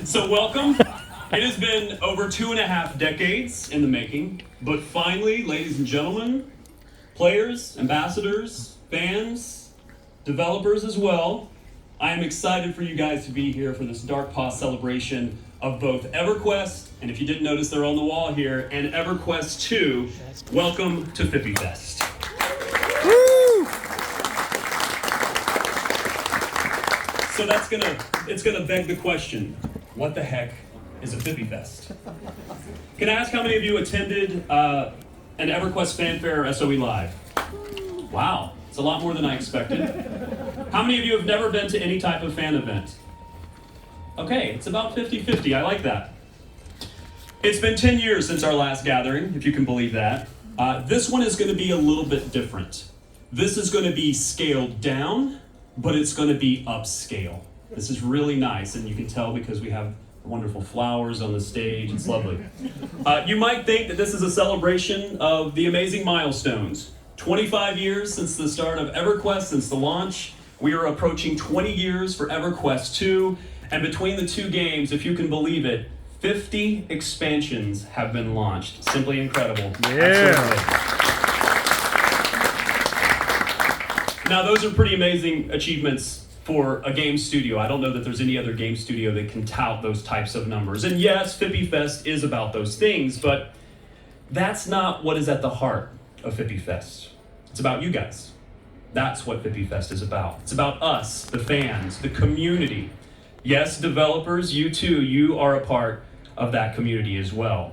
So welcome. It has been over 2.5 decades in the making, but finally, ladies and gentlemen, players, ambassadors, fans, developers as well, I am excited for you guys to be here for this Dark Paw celebration of both Everquest, and if you didn't notice, they're on the wall here, and Everquest 2. Welcome to Fippy Fest. So it's gonna beg the question, what the heck is a Fippy Fest? Can I ask how many of you attended an Everquest Fanfare or SOE Live? Wow, it's a lot more than I expected. How many of you have never been to any type of fan event? Okay, it's about 50-50, I like that. It's been 10 years since our last gathering, if you can believe that. This one is gonna be a little bit different. This is gonna be scaled down, but it's going to be upscale. This is really nice, and you can tell because we have wonderful flowers on the stage. It's lovely. You might think that this is a celebration of the amazing milestones. 25 years since the start of Everquest, since the launch. We are approaching 20 years for Everquest 2, and between the two games, if you can believe it, 50 expansions have been launched. Simply incredible. Yeah. Absolutely. Now, those are pretty amazing achievements for a game studio. I don't know that there's any other game studio that can tout those types of numbers. And yes, Fippy Fest is about those things, but that's not what is at the heart of Fippy Fest. It's about you guys. That's what Fippy Fest is about. It's about us, the fans, the community. Yes, developers, you too, you are a part of that community as well.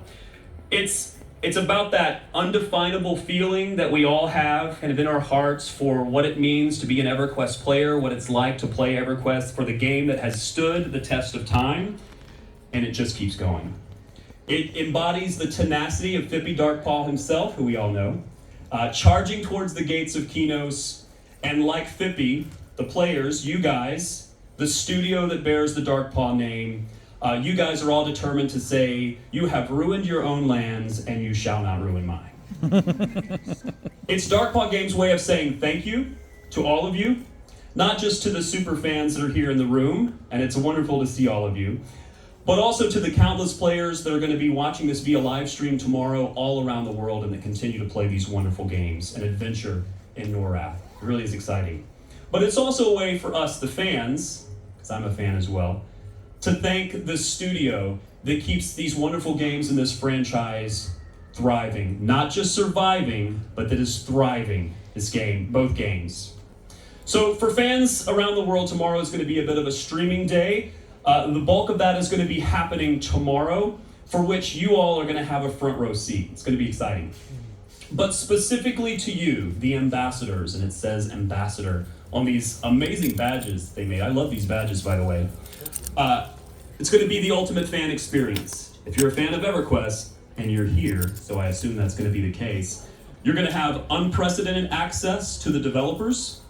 It's about that undefinable feeling that we all have kind of in our hearts for what it means to be an Everquest player, what it's like to play Everquest for the game that has stood the test of time, and it just keeps going. It embodies the tenacity of Fippy Darkpaw himself, who we all know, charging towards the gates of Kinos, and like Fippy, the players, you guys, the studio that bears the Darkpaw name, you guys are all determined to say, you have ruined your own lands and you shall not ruin mine. It's Darkpaw Games' way of saying thank you to all of you, not just to the super fans that are here in the room, and it's wonderful to see all of you, but also to the countless players that are going to be watching this via live stream tomorrow all around the world and that continue to play these wonderful games, an adventure in NORAD. It really is exciting. But it's also a way for us, the fans, because I'm a fan as well, to thank the studio that keeps these wonderful games in this franchise thriving. Not just surviving, but that is thriving, this game, both games. So for fans around the world, tomorrow is going to be a bit of a streaming day. The bulk of that is going to be happening tomorrow, for which you all are going to have a front row seat. It's going to be exciting. But specifically to you, the ambassadors, and it says ambassador on these amazing badges they made. I love these badges, by the way. It's going to be the ultimate fan experience. If you're a fan of Everquest, and you're here, so I assume that's going to be the case, you're going to have unprecedented access to the developers,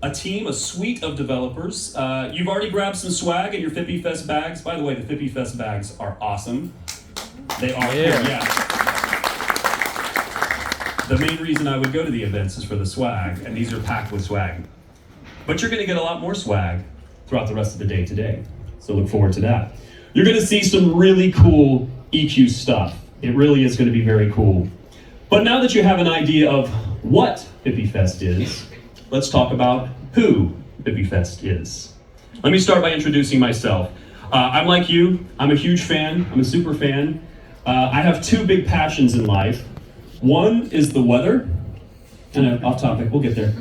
a suite of developers. You've already grabbed some swag in your Fippy Fest bags. By the way, the Fippy Fest bags are awesome. They are, yeah. The main reason I would go to the events is for the swag, and these are packed with swag. But you're going to get a lot more swag throughout the rest of the day today. So look forward to that. You're going to see some really cool EQ stuff. It really is going to be very cool. But now that you have an idea of what Fippy Fest is, let's talk about who Fippy Fest is. Let me start by introducing myself. I'm like you. I'm a huge fan. I'm a super fan. I have two big passions in life. One is the weather, and off topic, we'll get there.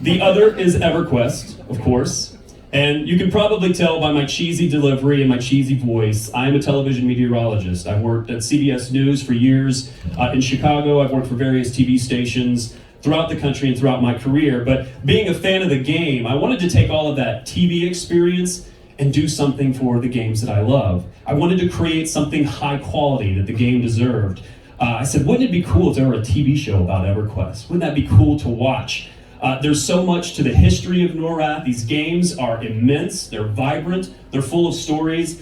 The other is Everquest, of course. And you can probably tell by my cheesy delivery and my cheesy voice, I'm a television meteorologist. I've worked at CBS News for years. In Chicago, I've worked for various TV stations throughout the country and throughout my career. But being a fan of the game, I wanted to take all of that TV experience and do something for the games that I love. I wanted to create something high quality that the game deserved. I said, wouldn't it be cool if there were a TV show about Everquest? Wouldn't that be cool to watch? There's so much to the history of NORAD. These games are immense, they're vibrant, they're full of stories,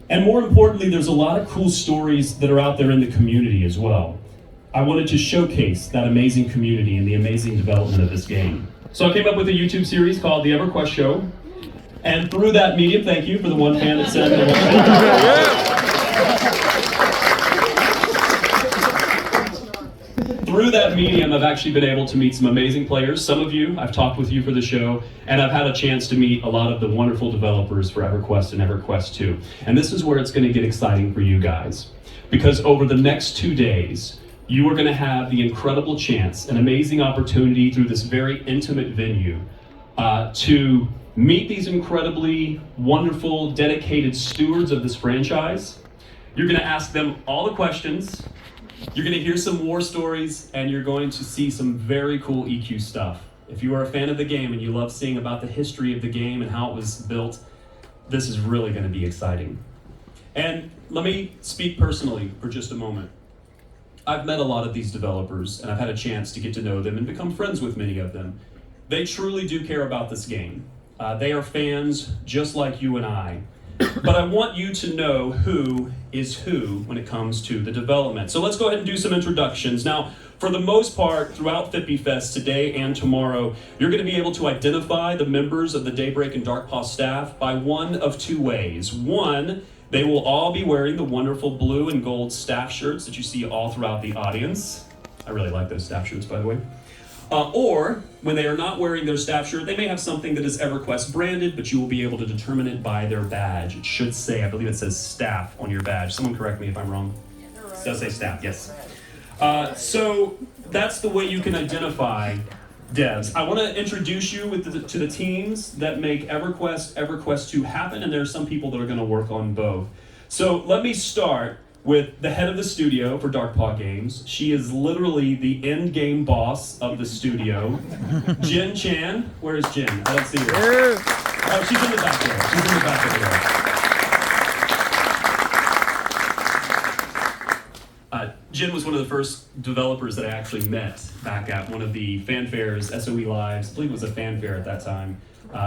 and more importantly, there's a lot of cool stories that are out there in the community as well. I wanted to showcase that amazing community and the amazing development of this game. So I came up with a YouTube series called The Everquest Show. And through that medium, thank you for the one fan that said through that medium, I've actually been able to meet some amazing players. Some of you, I've talked with you for the show, and I've had a chance to meet a lot of the wonderful developers for Everquest and Everquest 2. And this is where it's going to get exciting for you guys. Because over the next 2 days, you are going to have the incredible chance, an amazing opportunity through this very intimate venue to meet these incredibly wonderful, dedicated stewards of this franchise. You're going to ask them all the questions. You're going to hear some war stories, and you're going to see some very cool EQ stuff. If you are a fan of the game and you love seeing about the history of the game and how it was built, this is really going to be exciting. And let me speak personally for just a moment. I've met a lot of these developers, and I've had a chance to get to know them and become friends with many of them. They truly do care about this game. They are fans just like you and I. But I want you to know who is who when it comes to the development. So let's go ahead and do some introductions. Now, for the most part, throughout Fippy Fest today and tomorrow, you're going to be able to identify the members of the Daybreak and Darkpaw staff by one of two ways. One, they will all be wearing the wonderful blue and gold staff shirts that you see all throughout the audience. I really like those staff shirts, by the way. Or, when they are not wearing their staff shirt, they may have something that is Everquest branded, but you will be able to determine it by their badge. It should say, I believe it says staff on your badge. Someone correct me if I'm wrong. It does say staff, yes. So that's the way you can identify devs. I want to introduce you to the teams that make Everquest, Everquest 2 happen, and there are some people that are going to work on both. So let me start with the head of the studio for Darkpaw Games. She is literally the end game boss of the studio. Jen Chan. Where is Jen? I don't see her. Oh, she's in the back there. She's in the back of there. Jen was one of the first developers that I actually met back at one of the fanfares, SOE Lives. I believe it was a fanfare at that time.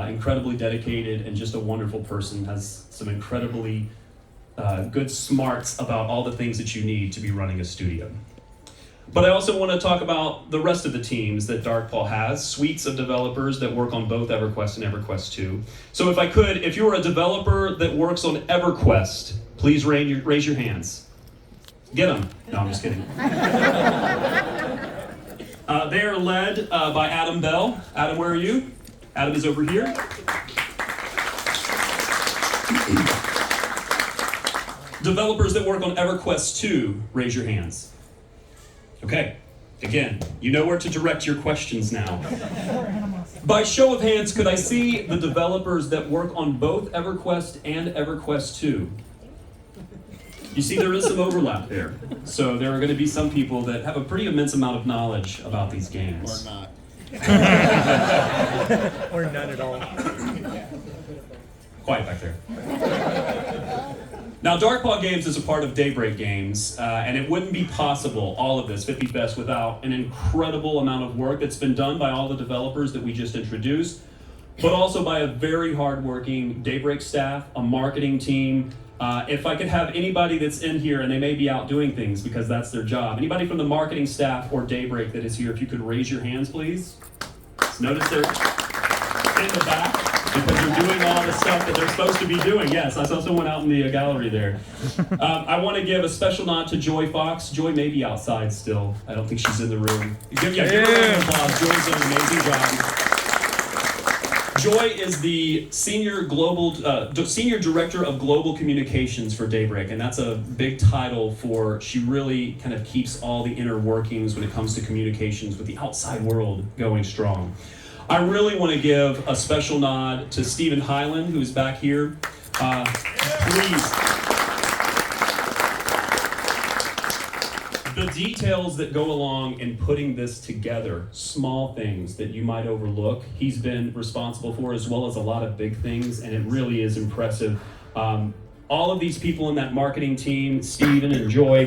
Incredibly dedicated and just a wonderful person. Has some incredibly good smarts about all the things that you need to be running a studio. But I also want to talk about the rest of the teams that Darkpaw has, suites of developers that work on both Everquest and Everquest 2. So if I could, if you're a developer that works on Everquest, please raise your hands. Get them. No, I'm just kidding. They are led by Adam Bell. Adam, where are you? Adam is over here. Developers that work on Everquest 2, raise your hands. Okay, again, you know where to direct your questions now. By show of hands, could I see the developers that work on both Everquest and Everquest 2? You see, there is some overlap there. So there are going to be some people that have a pretty immense amount of knowledge about these games. Or not. Or none at all. Quiet back there. Now, Darkpaw Games is a part of Daybreak Games, and it wouldn't be possible, all of this, Fippy Fest, without an incredible amount of work that's been done by all the developers that we just introduced, but also by a very hardworking Daybreak staff, a marketing team. If I could have anybody that's in here, and they may be out doing things because that's their job, anybody from the marketing staff or Daybreak that is here, if you could raise your hands, please. Notice they're in the back. Because they're doing all the stuff that they're supposed to be doing. Yes, I saw someone out in the gallery there. I want to give a special nod to Joy Fox. Joy may be outside still. I don't think she's in the room. Give her a round of applause. Joy's done an amazing job. Joy is the senior director of global communications for Daybreak, and that's a big title for. She really kind of keeps all the inner workings when it comes to communications with the outside world going strong. I really want to give a special nod to Stephen Hyland, who is back here. Please. The details that go along in putting this together, small things that you might overlook, he's been responsible for, as well as a lot of big things, and it really is impressive. All of these people in that marketing team, Stephen and Joy,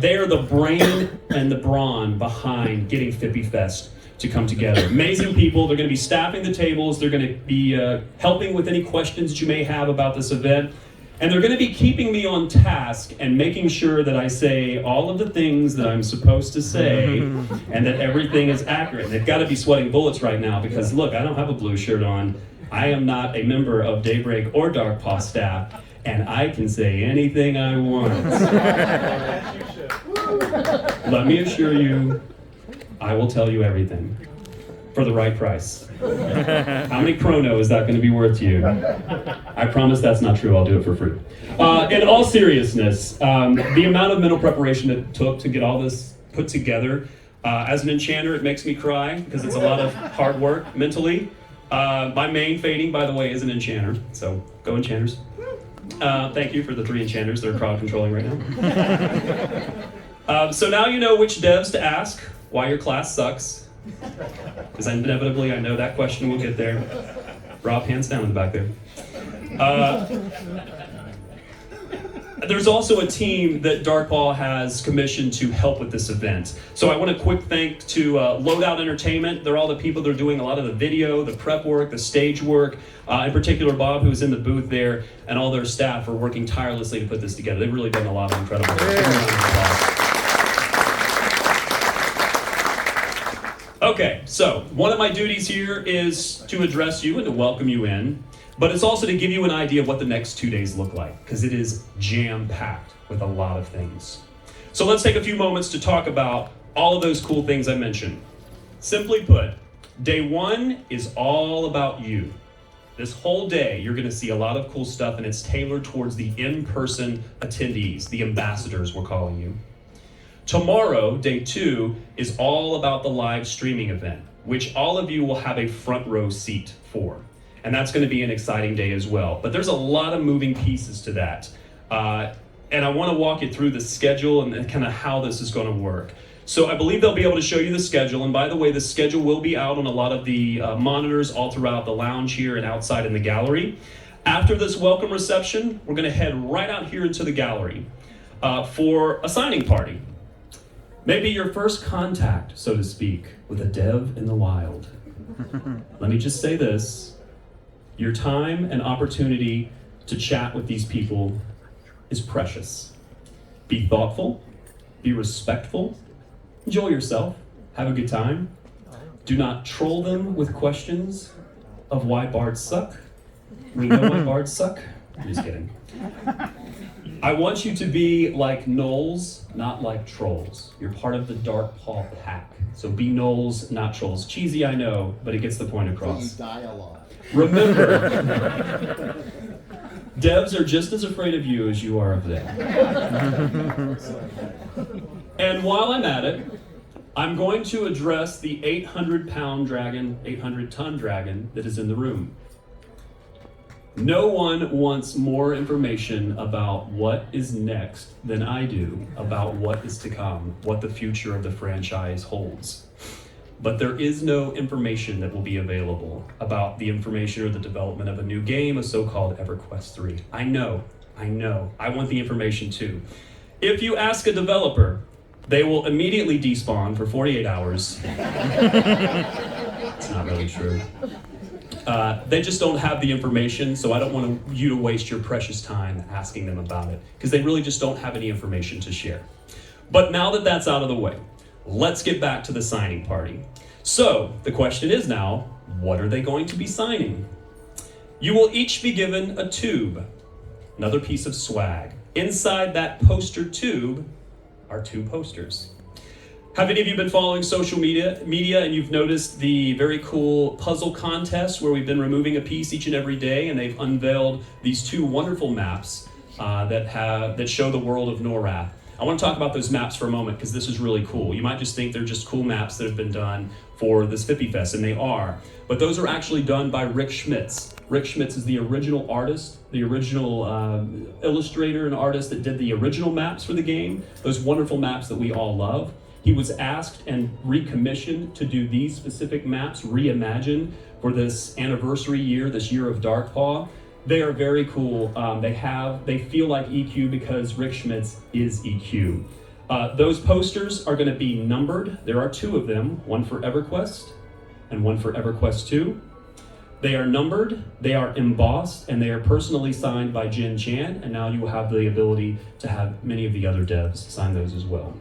they are the brain and the brawn behind getting Fippy Fest to come together. Amazing people. They're going to be staffing the tables. They're going to be helping with any questions that you may have about this event. And they're going to be keeping me on task and making sure that I say all of the things that I'm supposed to say and that everything is accurate. They've got to be sweating bullets right now because, look, I don't have a blue shirt on I am not a member of Daybreak or Dark Paw staff, and I can say anything I want. Let me assure you, I will tell you everything for the right price. How many chrono is that going to be worth to you? I promise that's not true. I'll do it for free. In all seriousness, the amount of mental preparation it took to get all this put together, as an enchanter, it makes me cry because it's a lot of hard work mentally. My main fading, by the way, is an enchanter, so go enchanters. Thank you for the 3 enchanters that are crowd controlling right now. So now you know which devs to ask why your class sucks, because inevitably I know that question will get there. Rob, hands down in the back there. There's also a team that Darkpaw has commissioned to help with this event. So I want a quick thank to Loadout Entertainment. They're all the people that are doing a lot of the video, the prep work, the stage work. In particular, Bob, who's in the booth there, and all their staff are working tirelessly to put this together. They've really done a lot of incredible work. Okay, so one of my duties here is to address you and to welcome you in. But it's also to give you an idea of what the next 2 days look like, because it is jam-packed with a lot of things. So let's take a few moments to talk about all of those cool things I mentioned. Simply put, day 1 is all about you. This whole day, you're going to see a lot of cool stuff, and it's tailored towards the in-person attendees, the ambassadors we're calling you. Tomorrow, day 2, is all about the live streaming event, which all of you will have a front row seat for. And that's going to be an exciting day as well. But there's a lot of moving pieces to that. And I want to walk you through the schedule and kind of how this is going to work. So I believe they'll be able to show you the schedule. And by the way, the schedule will be out on a lot of the monitors all throughout the lounge here and outside in the gallery. After this welcome reception, we're going to head right out here into the gallery for a signing party. Maybe your first contact, so to speak, with a dev in the wild. Let me just say this. Your time and opportunity to chat with these people is precious. Be thoughtful, be respectful, enjoy yourself, have a good time. Do not troll them with questions of why bards suck. We know why bards suck. I'm just kidding. I want you to be like gnolls, not like trolls. You're part of the Dark Paw pack. So be gnolls, not trolls. Cheesy, I know, but it gets the point across. You die a lot. Remember, devs are just as afraid of you as you are of them. And while I'm at it, I'm going to address the 800-pound dragon, 800-ton dragon that is in the room. No one wants more information about what is next than I do about what is to come, what the future of the franchise holds. But there is no information that will be available about the information or the development of a new game, a so-called Everquest 3. I know. I want the information too. If you ask a developer, they will immediately despawn for 48 hours. It's not really true. They just don't have the information, so I don't want you to waste your precious time asking them about it, because they really just don't have any information to share. But now that that's out of the way, let's get back to the signing party. So, the question is now, what are they going to be signing? You will each be given a tube, another piece of swag. Inside that poster tube are 2 posters. Have any of you been following social media and you've noticed the very cool puzzle contest where we've been removing a piece each and every day, and they've unveiled these 2 wonderful maps that show the world of Norath. I want to talk about those maps for a moment because this is really cool. You might just think they're just cool maps that have been done for this Fippy Fest, and they are. But those are actually done by Rick Schmitz. Rick Schmitz is the original artist, the original illustrator and artist that did the original maps for the game, those wonderful maps that we all love. He was asked and recommissioned to do these specific maps, reimagined, for this anniversary year, this year of Darkpaw. They are very cool. They feel like EQ because Rick Schmitz is EQ. Those posters are going to be numbered. There are 2 of them, one for Everquest and one for Everquest 2. They are numbered, they are embossed, and they are personally signed by Jin Chan, and now you will have the ability to have many of the other devs sign those as well.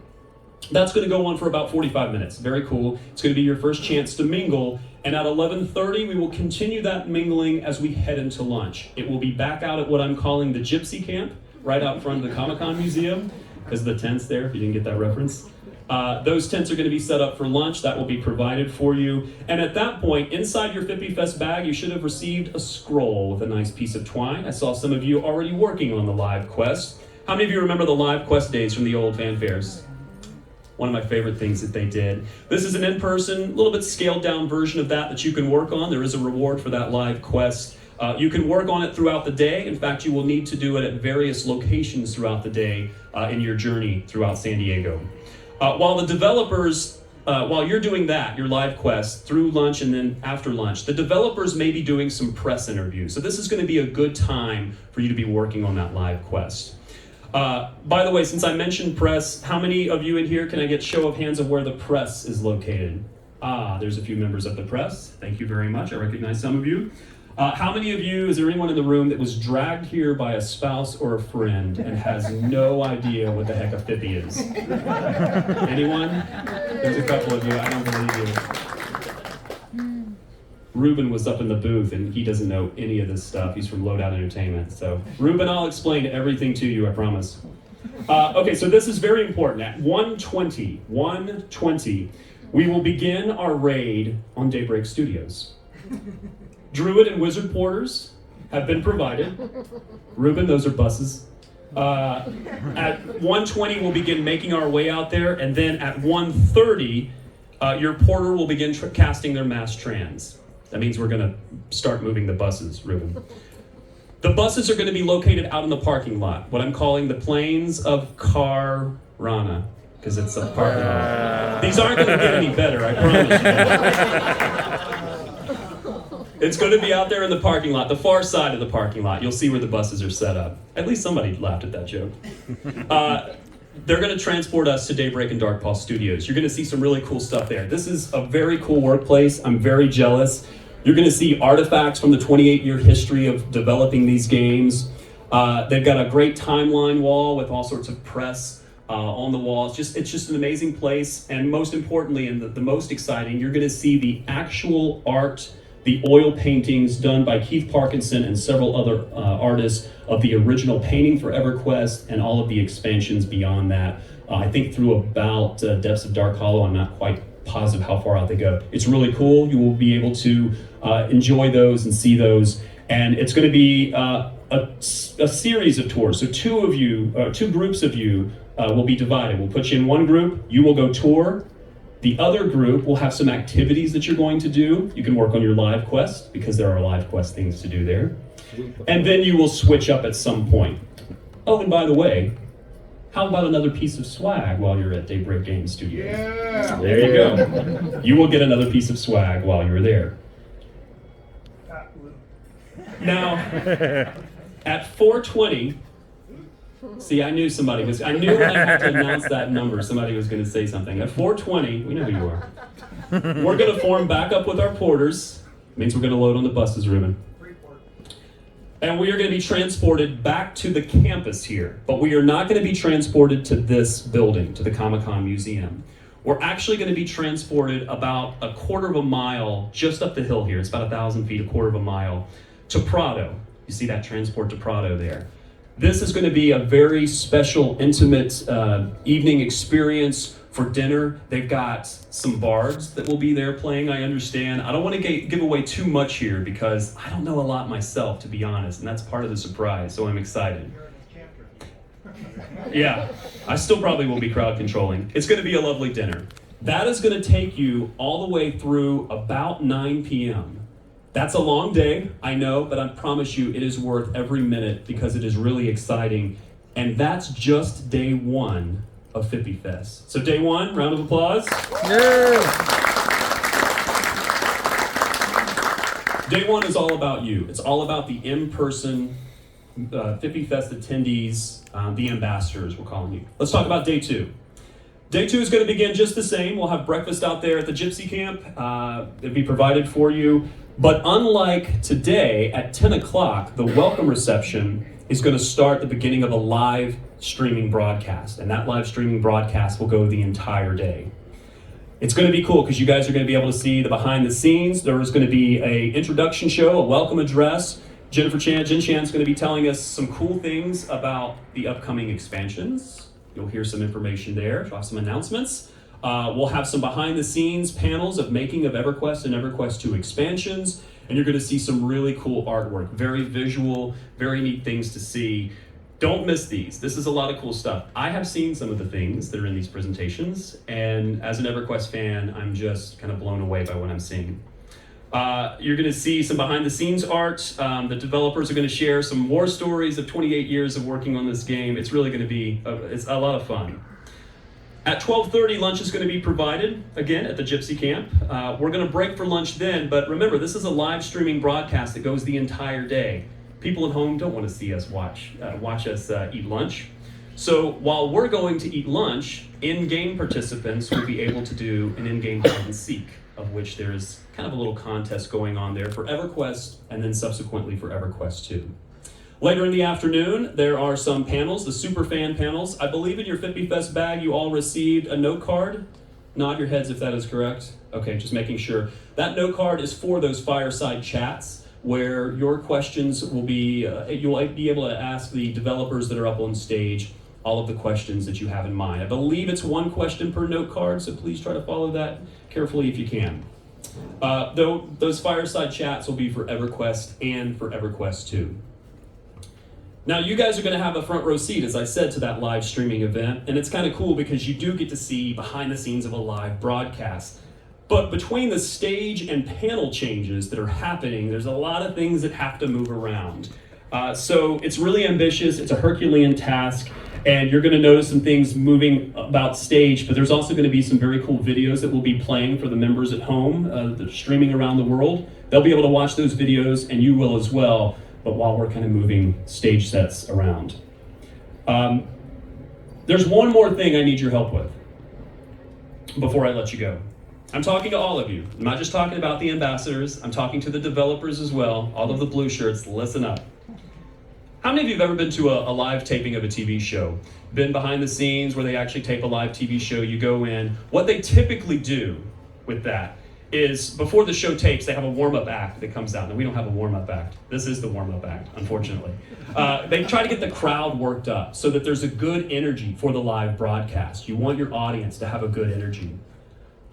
That's going to go on for about 45 minutes. Very cool. It's going to be your first chance to mingle. And at 11:30, we will continue that mingling as we head into lunch. It will be back out at what I'm calling the Gypsy Camp, right out front of the Comic-Con Museum, because of the tents there, if you didn't get that reference. Those tents are going to be set up for lunch. That will be provided for you. And at that point, inside your Fippy Fest bag, you should have received a scroll with a nice piece of twine. I saw some of you already working on the live quest. How many of you remember the live quest days from the old fanfares? One of my favorite things that they did. This is an in-person, a little bit scaled down version of that you can work on. There is a reward for that live quest. You can work on it throughout the day. In fact, you will need to do it at various locations throughout the day in your journey throughout San Diego. While the developers, while you're doing that, your live quest, through lunch and then after lunch, the developers may be doing some press interviews. So this is going to be a good time for you to be working on that live quest. By the way, since I mentioned press, how many of you in here, can I get show of hands of where the press is located? There's a few members of the press. Thank you very much. I recognize some of you. How many of you, is there anyone in the room that was dragged here by a spouse or a friend and has no idea what the heck a Fippy is? Anyone? There's a couple of you. I don't believe you. Ruben was up in the booth and he doesn't know any of this stuff. He's from Loadout Entertainment. So Ruben, I'll explain everything to you, I promise. Okay, so this is very important. At 1:20, we will begin our raid on Daybreak Studios. Druid and Wizard Porters have been provided. Ruben, those are buses. At 1:20, we'll begin making our way out there, and then at 1:30, your porter will begin casting their mass trans. That means we're going to start moving the buses, Ruben. The buses are going to be located out in the parking lot, what I'm calling the Plains of Car-Rana, because it's a parking lot. These aren't going to get any better, I promise you. It's going to be out there in the parking lot, the far side of the parking lot. You'll see where the buses are set up. At least somebody laughed at that joke. They're going to transport us to Daybreak and Dark Paw Studios. You're going to see some really cool stuff there. This is a very cool workplace. I'm very jealous. You're going to see artifacts from the 28-year history of developing these games. They've got a great timeline wall with all sorts of press on the walls. It's just an amazing place. And most importantly, and the most exciting, you're going to see the actual art, the oil paintings done by Keith Parkinson and several other artists of the original painting for Everquest and all of the expansions beyond that. I think through about Depths of Dark Hollow. I'm not quite positive how far out they go. It's really cool. You will be able to enjoy those and see those. And it's going to be a series of tours. So two groups of you will be divided. We'll put you in one group. You will go tour. The other group will have some activities that you're going to do. You can work on your live quest because there are live quest things to do there. And then you will switch up at some point. Oh, and by the way, how about another piece of swag while you're at Daybreak Game Studios? Yeah. There you go. You will get another piece of swag while you're there. Now, at 4:20, see, I knew when I had to announce that number, somebody was going to say something. At 4:20, we know who you are. We're going to form back up with our porters. It means we're going to load on the buses, Ruben. And we are going to be transported back to the campus here. But we are not going to be transported to this building, to the Comic-Con Museum. We're actually going to be transported about a quarter of a mile just up the hill here. It's about 1,000 feet, a quarter of a mile, to Prado. You see that transport to Prado there. This is going to be a very special, intimate evening experience for dinner. They've got some bards that will be there playing, I understand. I don't want to give away too much here because I don't know a lot myself, to be honest, and that's part of the surprise, so I'm excited. Yeah, I still probably will be crowd controlling. It's going to be a lovely dinner. That is going to take you all the way through about 9 p.m. That's a long day, I know, but I promise you it is worth every minute because it is really exciting. And that's just day one of Fippy Fest. So day one, round of applause. Yeah. Day one is all about you. It's all about the in-person Fippy Fest attendees, the ambassadors, we're calling you. Let's talk about day two. Day two is going to begin just the same. We'll have breakfast out there at the Gypsy Camp. It'll be provided for you. But unlike today, at 10 o'clock, the welcome reception is going to start the beginning of a live streaming broadcast. And that live streaming broadcast will go the entire day. It's going to be cool because you guys are going to be able to see the behind the scenes. There is going to be an introduction show, a welcome address. Jen Chan's going to be telling us some cool things about the upcoming expansions. You'll hear some information there. She'll have some announcements. We'll have some behind the scenes panels of making of EverQuest and EverQuest 2 expansions. And you're going to see some really cool artwork, very visual, very neat things to see. Don't miss these. This is a lot of cool stuff. I have seen some of the things that are in these presentations, and as an EverQuest fan, I'm just kind of blown away by what I'm seeing. You're going to see some behind the scenes art. The developers are going to share some war stories of 28 years of working on this game. It's really going to be it's a lot of fun. At 12:30, lunch is going to be provided, again, at the Gypsy Camp. We're going to break for lunch then, but remember, this is a live streaming broadcast that goes the entire day. People at home don't want to see us watch us eat lunch. So while we're going to eat lunch, in-game participants will be able to do an in-game hide and seek, of which there's kind of a little contest going on there for EverQuest and then subsequently for EverQuest 2. Later in the afternoon, there are some panels, the Superfan panels. I believe in your Fippy Fest bag you all received a note card. Nod your heads if that is correct. Okay, just making sure. That note card is for those fireside chats where your questions will be, you'll be able to ask the developers that are up on stage all of the questions that you have in mind. I believe it's one question per note card, so please try to follow that carefully if you can. Though those fireside chats will be for EverQuest and for EverQuest 2. Now you guys are going to have a front row seat, as I said, to that live streaming event, and it's kind of cool because you do get to see behind the scenes of a live broadcast. But between the stage and panel changes that are happening, there's a lot of things that have to move around. So it's really ambitious, it's a Herculean task, and you're going to notice some things moving about stage, but there's also going to be some very cool videos that we'll be playing for the members at home that are streaming around the world. They'll be able to watch those videos, and you will as well, but while we're kind of moving stage sets around. There's one more thing I need your help with before I let you go. I'm talking to all of you. I'm not just talking about the ambassadors. I'm talking to the developers as well. All of the blue shirts, listen up. How many of you have ever been to a live taping of a TV show? Been behind the scenes where they actually tape a live TV show, you go in. What they typically do with that is before the show tapes, they have a warm-up act that comes out. Now, we don't have a warm-up act. This is the warm-up act, unfortunately. They try to get the crowd worked up so that there's a good energy for the live broadcast. You want your audience to have a good energy.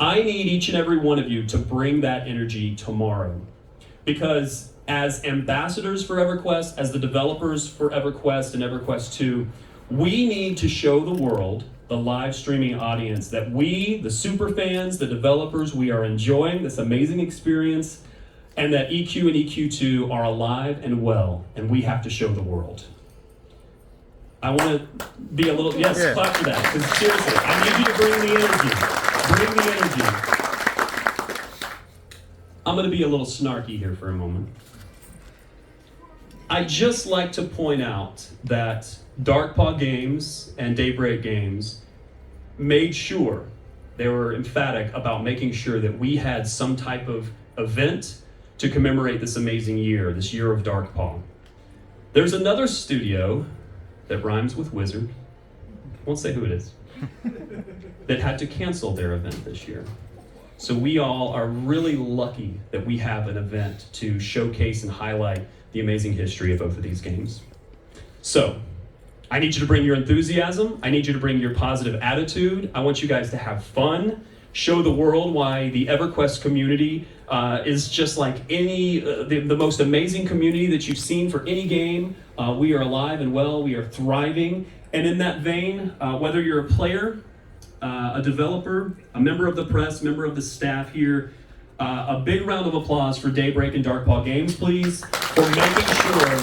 I need each and every one of you to bring that energy tomorrow. Because as ambassadors for EverQuest, as the developers for EverQuest and EverQuest 2, we need to show the world, the live streaming audience, that we, the super fans, the developers, we are enjoying this amazing experience, and that EQ and EQ2 are alive and well, and we have to show the world. I want to be a little, yes, clap for that, because seriously, I need you to bring the energy. Bring the energy. I'm going to be a little snarky here for a moment. I'd just like to point out that Darkpaw Games and Daybreak Games made sure, they were emphatic about making sure that we had some type of event to commemorate this amazing year, this year of Darkpaw. There's another studio that rhymes with wizard, won't say who it is, that had to cancel their event this year. So we all are really lucky that we have an event to showcase and highlight the amazing history of both of these games. So, I need you to bring your enthusiasm. I need you to bring your positive attitude. I want you guys to have fun. Show the world why the EverQuest community is just like any, the most amazing community that you've seen for any game. We are alive and well, we are thriving. And in that vein, whether you're a player, a developer, a member of the press, member of the staff here, a big round of applause for Daybreak and Darkpaw Games, please, for making sure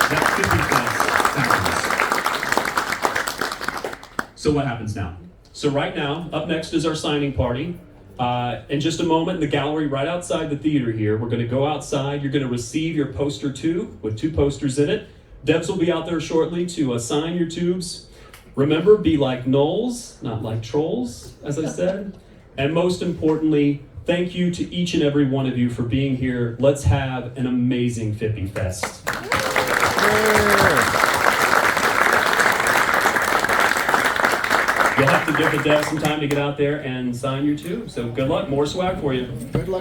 that Fippy Fest happens. So what happens now? So right now, up next is our signing party. In just a moment, in the gallery right outside the theater here, we're going to go outside. You're going to receive your poster tube with 2 posters in it. Devs will be out there shortly to sign your tubes. Remember, be like gnolls, not like trolls, as I said. And most importantly, Thank you to each and every one of you for being here. Let's have an amazing Fippy Fest. You'll have to give the devs some time to get out there and sign your tube. So good luck. More swag for you. Good luck.